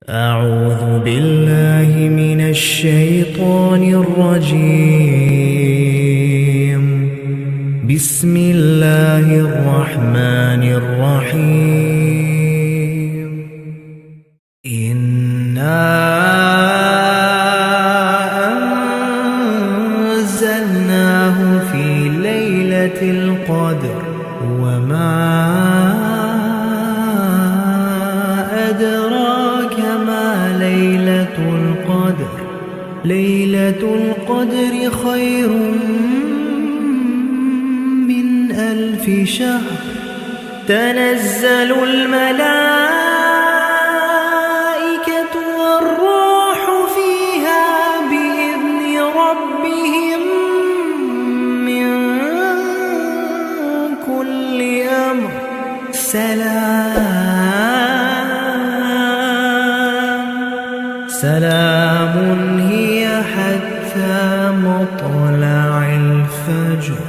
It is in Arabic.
أعوذ بالله من الشيطان الرجيم. بسم الله الرحمن الرحيم. إنا أنزلناه في ليلة القدر وما أدراك ما ليلة القدر. ليلة القدر خير من 1000 شهر. تنزل الملائكة والروح فيها بإذن ربهم من كل أمر. سلام هي حتى مطلع الفجر.